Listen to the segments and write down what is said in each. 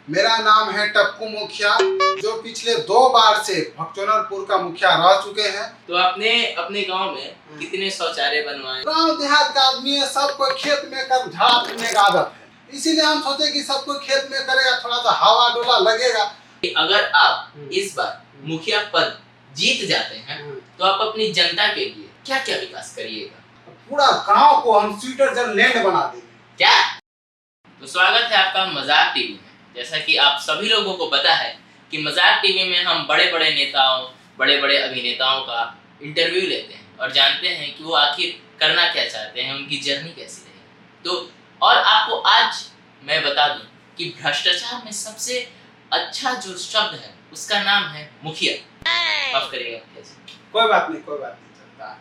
मेरा नाम है टप्पू मुखिया, जो पिछले 2 बार से भगचोनरपुर का मुखिया रह चुके हैं। तो आपने अपने गांव में कितने शौचालय बनवाए? गांव देहात का आदमी है, सबको खेत में कर झाड़ा पीने का आदत है, इसीलिए हम सोचे कि सबको खेत में करेगा, थोड़ा सा हवा डोला लगेगा। अगर आप इस बार मुखिया पद जीत जाते हैं तो आप अपनी जनता के लिए क्या क्या विकास करिएगा? पूरा गांव को हम स्विट्जरलैंड बना देंगे। क्या? तो स्वागत है आपका मजाक टीवी में। जैसा कि आप सभी लोगों को पता है कि मजाक टीवी में हम बड़े बड़े नेताओं, बड़े बड़े अभिनेताओं का इंटरव्यू लेते हैं और जानते हैं कि वो आखिर करना क्या चाहते हैं, उनकी जर्नी कैसी रही। तो और आपको आज मैं बता दूं कि भ्रष्टाचार में सबसे अच्छा जो शब्द है उसका नाम है मुखिया। माफ करिएगा मुखिया जी। कोई बात नहीं चलता है।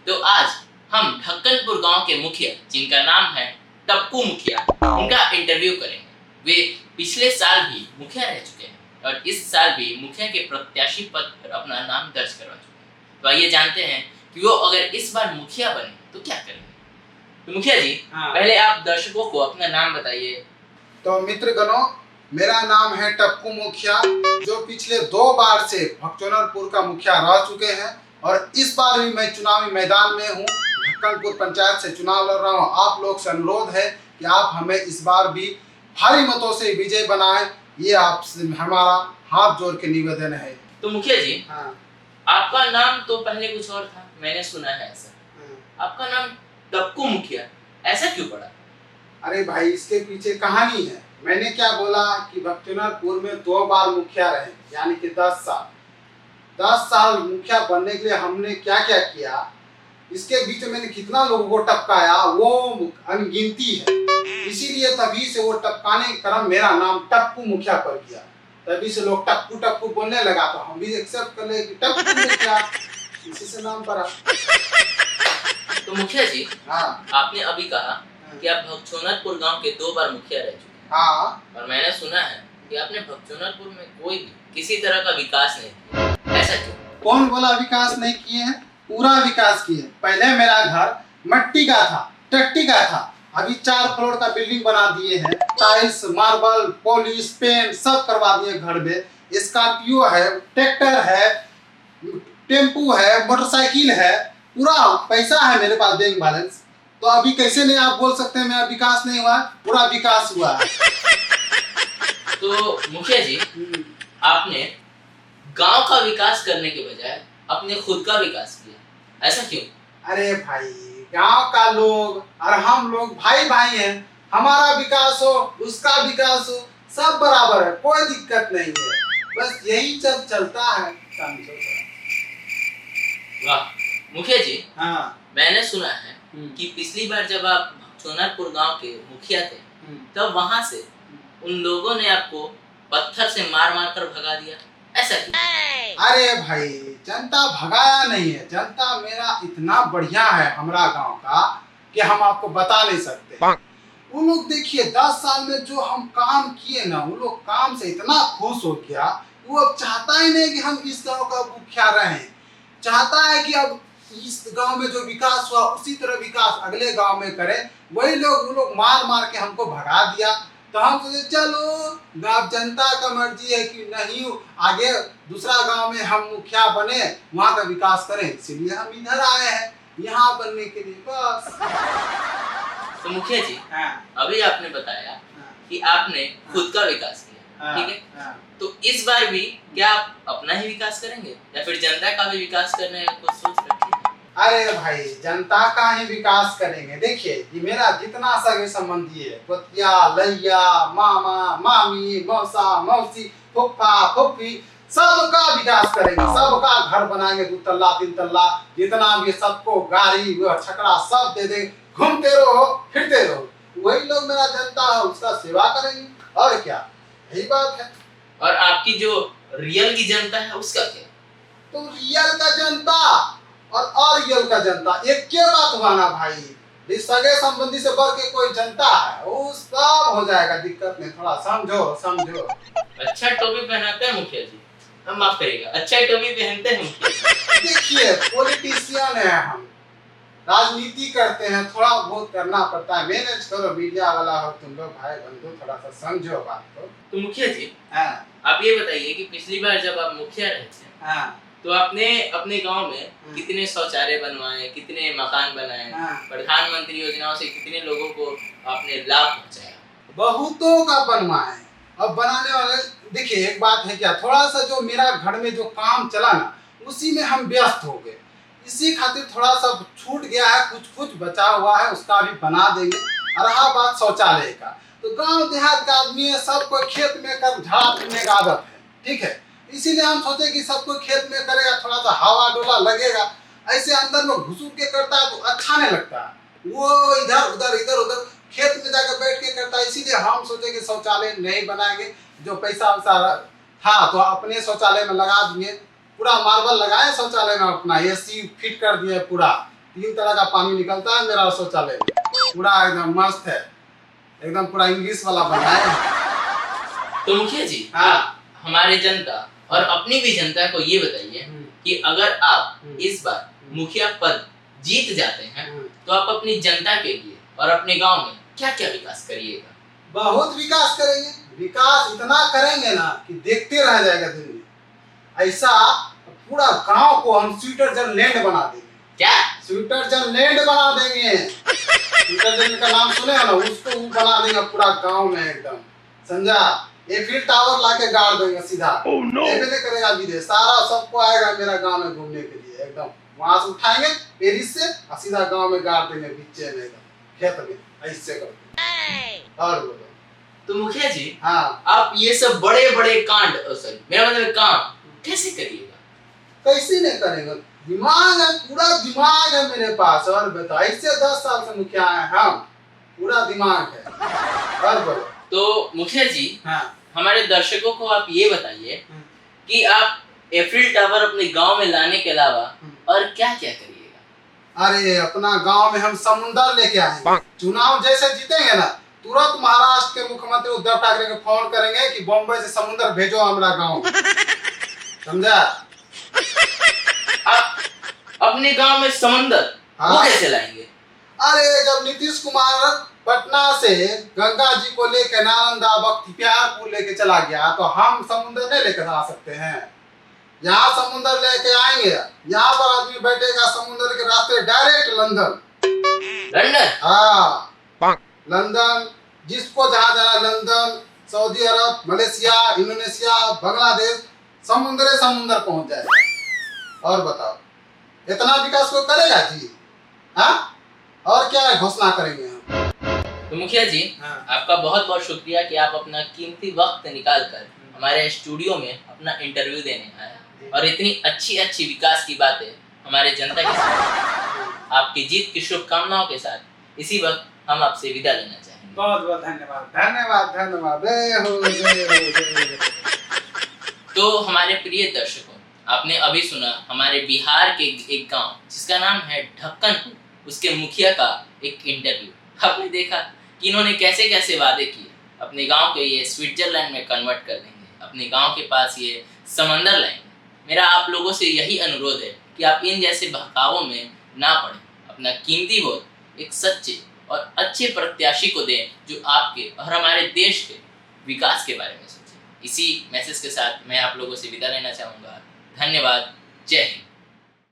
तो आज हम ढक्कनपुर गांव के मुखिया, जिनका नाम है टप्पू मुखिया, उनका इंटरव्यू करेंगे। वे पिछले साल भी मुखिया रह चुके हैं और इस साल भी मुखिया के प्रत्याशी पद पर अपना नाम दर्ज करवा चुके हैं। तो आइए जानते हैं कि वो अगर इस बार मुखिया बने तो क्या करेंगे। तो मुखिया जी, पहले आप दर्शकों को अपना नाम बताइए। तो मित्रगणों, मेरा नाम है टप्पू मुखिया, जो पिछले 2 बार से भगचोनरपुर का मुखिया रह चुके हैं और इस बार भी मैं चुनावी मैदान में हूँ। ढक्कनपुर पंचायत से चुनाव लड़ रहा हूँ। आप लोग से अनुरोध है कि आप हमें इस बार भी भारी मतों से विजय बनाएं, ये आपसे हमारा हाथ जोड़ के निवेदन है। तो मुखिया जी, आपका नाम तो पहले कुछ और था, मैंने सुना है ऐसा। आपका नाम टप्पू मुखिया ऐसा क्यों पड़ा? अरे भाई, इसके पीछे कहानी है। मैंने क्या बोला कि भगचोनरपुर में 2 बार मुखिया रहे, यानी कि 10 साल मुखिया बनने के लिए हमने क्या क्या किया, इसके बीच में मैंने कितना लोगों को टपकाया वो अनगिनती है। इसीलिए तभी से वो टपकाने के क्रम मेरा नाम टप्पू मुखिया पड़ गया। तभी से लोग टप्पू टप्पू बोलने लगा, तो हम भी एक्सेप्ट कर ले कि टप्पू मुखिया, इसी से नाम पड़ा। तो मुखिया जी, आपने अभी कहा कि आप भगचोनरपुर गांव के 2 बार मुखिया रह चुके हैं। और मैंने सुना है कि आपने भगचोनरपुर में कोई भी किसी तरह का विकास नहीं किया, ऐसा क्यों? कौन बोला विकास नहीं किए हैं? पूरा विकास किए। पहले मेरा घर मट्टी का था, टट्टी का था, अभी 4 फ्लोर का बिल्डिंग बना दिए हैं। टाइल्स, मार्बल, पॉलिश, पेंट सब करवा दिए घर में। स्कॉर्पियो है, ट्रैक्टर है, टेम्पू है, मोटरसाइकिल है, पूरा पैसा है मेरे पास, बैंक बैलेंस। तो अभी कैसे नहीं आप बोल सकते हैं मेरा विकास नहीं हुआ? पूरा विकास हुआ है। तो मुखिया जी, आपने गांव का विकास करने के बजाय अपने खुद का विकास किया, ऐसा क्यों? अरे भाई, गांव का लोग और हम लोग भाई भाई हैं। हमारा विकास हो, उसका विकास हो, सब बराबर है, कोई दिक्कत नहीं है। बस यही सब चलता है। वाह मुखिया जी, मैंने सुना है कि पिछली बार जब आप भगचोनरपुर गांव के मुखिया थे, तब वहां से उन लोगों ने आपको पत्थर से मार मार कर भगा दिया, ऐसा क्यों? अरे भाई, जनता भगाया नहीं है। जनता मेरा इतना बढ़िया है हमारा गांव का कि हम आपको बता नहीं सकते। वो लोग देखिए 10 साल में जो हम काम किए ना, वो लोग काम से इतना खुश हो गया, वो अब चाहता ही नहीं कि हम इस गांव का मुखिया रहें। चाहता है कि अब इस गांव में जो विकास हुआ उसी तरह विकास अगले गांव में करें। वही लोग वो लोग मार मार के हमको भगा दिया। तो हम सोचे चलो, गांव जनता का मर्जी है कि नहीं आगे दूसरा गांव में हम मुखिया बने, वहाँ का विकास करें, इसलिए हम इधर आए हैं यहाँ बनने के लिए, बस। तो मुखिया जी, अभी आपने बताया कि आपने खुद का विकास किया, ठीक है? तो इस बार भी क्या आप अपना ही विकास करेंगे या फिर जनता का भी विकास करने का कुछ सोच रखिए? अरे भाई, जनता का ही विकास करेंगे। देखिए, ये मेरा जितना सगे संबंधी है, गोतिया, लैया, मामा, मामी, मौसा, मौसी, फुफ्फा, फुफ्फी, सबका विकास करेंगे। सबका घर बनाएंगे, 2 तल्ला 3 तल्ला, जितना भी सबको गाड़ी छकड़ा सब दे देंगे। घूमते रहो, फिरते रहो। वही लोग मेरा जनता है, उसका सेवा करेंगे, और क्या, यही बात है। और आपकी जो रियल की जनता है उसका क्या? तो रियल का जनता और अरियल का जनता एक क्या बात हुआ ना भाई। सगे संबंधी से बढ़ के कोई जनता है, वो सब हो जाएगा, दिक्कत नहीं। थोड़ा समझो। अच्छा टोपी पहनाते हैं मुखिया जी, हम माफ करिएगा, अच्छा टोपी पहनते हैं मुखिया। देखिए, पॉलिटिशियन है हम, राजनीति करते हैं, थोड़ा बहुत करना पड़ता है, मैनेज करो, मीडिया वाला हो तुम लोग, भाई बंधु, थोड़ा सा समझो बात को। तो मुखिया जी, हाँ आप ये बताइए कि पिछली बार जब आप मुखिया रहे थे, हाँ तो आपने अपने गांव में कितने शौचालय बनवाए, कितने मकान बनाए, हाँ। प्रधानमंत्री योजनाओं से कितने लोगों को आपने लाभ पहुंचाया? बहुतों का बनवाए। अब बनाने वाले, देखिए एक बात है क्या, थोड़ा सा जो मेरा घर में जो काम चला ना, उसी में हम व्यस्त हो गए, इसी खातिर थोड़ा सा छूट गया है, कुछ कुछ बचा हुआ है, उसका भी बना देंगे। और रहा बात शौचालय का, तो गांव देहात का आदमी है, सबको खेत में कर झाड़ा पीने का आदत है, ठीक है, इसीलिए हम सोचे कि सबको खेत में करेगा, थोड़ा सा हवा डोला लगेगा, ऐसे अंदर में घुसूर के करता है तो अच्छा नहीं लगता है, वो इधर उधर खेत में जाकर बैठ के करता है। इसीलिए हम सोचे कि शौचालय नहीं बनाएंगे, जो पैसा वैसा था तो अपने शौचालय में लगा दिए, पूरा मार्बल लगाए शौचालय में, अपना एसी फिट कर दिए, पूरा 3 तरह का पानी निकलता है मेरा शौचालय में, पूरा एकदम मस्त है, एकदम पूरा इंग्लिश वाला बनाए हैं। तो मुखिया जी, हाँ। हमारे जनता और अपनी भी जनता को ये बताइए कि अगर आप इस बार मुखिया पद जीत जाते हैं तो आप अपनी जनता के लिए और अपने गांव में क्या क्या विकास करिएगा? बहुत विकास करेंगे, विकास इतना करेंगे ना कि देखते रह जाएगा दुनिया। ऐसा पूरा गांव को हम स्विट्जरलैंड बना देंगे। क्या? स्विट्जरलैंड बना देंगे। स्विट्जरलैंड का नाम सुने हो ना, उसको बना देंगे पूरा गांव में एकदम, समझा? एफिल टावर लाके गाड़ देंगे सीधा। नहीं करेगा विदेश, सारा सबको आएगा मेरा गांव में घूमने के लिए, एकदम वहां से उठाएंगे पेरिस से और सीधा गांव में गाड़ देंगे, बीचे में एकदम खेत में, ऐसे करके। और बोलो। तो मुखिया जी, हाँ, आप ये सब बड़े बड़े कांड, सॉरी मेरा मतलब काम कैसे करिएगा? कैसे नहीं करेंगे, दिमाग है, पूरा दिमाग है मेरे पास। और बताओ, ऐसे 10 साल से मुखिया है हम, पूरा दिमाग है। और बोलो। तो मुखिया जी, हाँ, हमारे दर्शकों को आप ये बताइए कि आप एफिल टावर अपने गांव में लाने के अलावा और क्या क्या करिएगा? अरे अपना गांव में हम समुंदर लेके आएंगे। चुनाव जैसे जीतेंगे ना, तुरंत महाराष्ट्र के मुख्यमंत्री उद्धव ठाकरे को फोन करेंगे कि बॉम्बे से समुंदर भेजो हमारा गांव में, समझा? आप अपने गांव में समंदर वो हाँ। कैसे लाएंगे? अरे जब नीतीश कुमार पटना से गंगा जी को लेके नालंदा बख्तियारपुर लेके चला गया, तो हम समुंदर नहीं लेकर आ सकते हैं? यहाँ समुंदर लेके आएंगे, यहाँ पर आदमी बैठेगा समुंदर के रास्ते डायरेक्ट लंदन। लंदन? हाँ, लंदन, जिसको जहाँ जाना, लंदन, सऊदी अरब, मलेशिया, इंडोनेशिया, बांग्लादेश, समुंदर पहुंच जाएगा। और बताओ, इतना विकास को करेगा जी? हाँ, और क्या घोषणा करेंगे हम? तो मुखिया जी, हाँ। आपका बहुत बहुत शुक्रिया कि आप अपना कीमती वक्त निकाल कर हमारे स्टूडियो में अपना इंटरव्यू देने आए और इतनी अच्छी अच्छी विकास की बातें हमारे जनता के साथ, आपकी जीत की शुभकामनाओं के साथ इसी वक्त हम आपसे विदा लेना चाहेंगे। बहुत बहुत धन्यवाद, धन्यवाद, धन्यवाद। जय हो, जय हो, जय हो। तो हमारे प्रिय दर्शकों, आपने अभी सुना हमारे बिहार के एक गांव जिसका नाम है ढक्कनपुर, उसके मुखिया का एक इंटरव्यू। आपने देखा कि इन्होंने कैसे कैसे वादे किए, अपने गांव को ये स्विट्जरलैंड में कन्वर्ट कर देंगे, अपने गांव के पास ये समंदर लाएंगे। मेरा आप लोगों से यही अनुरोध है कि आप इन जैसे बहकावों में ना पड़ें, अपना कीमती वोट एक सच्चे और अच्छे प्रत्याशी को दें जो आपके और हमारे देश के विकास के बारे में सोचे। इसी मैसेज के साथ मैं आप लोगों से विदा लेना चाहूँगा। धन्यवाद। जय हिंद।